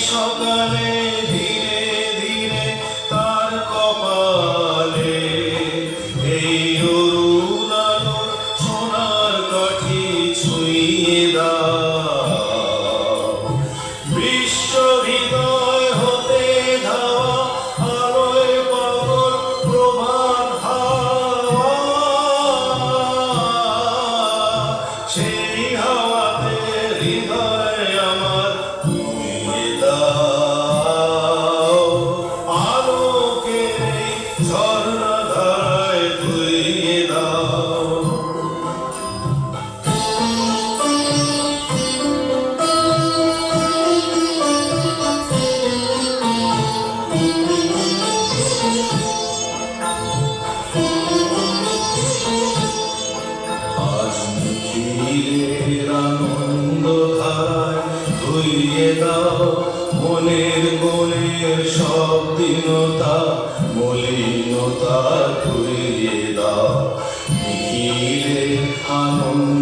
সকালে ধীরে ধীরে তার কপালে এই অরুণ আলো সোনার কাঠি ছুঁয়ে দাও। বিশ্ব হৃদয় হতে ধাওয়া আলোয় পাগল প্রভাত হাওয়া, সেই হাওয়াতে হৃদয় আমার ধুয়ে দাও। আলোকের এই ঝর্ণাধারায় ধুয়ে দাও। আজ নিখিলের আনন্দ ধারায় ধুইয়ে দাও মনের মনের সব দীনতা মলিনতা ধুইয়ে দাও। নিখিলের আনন্দ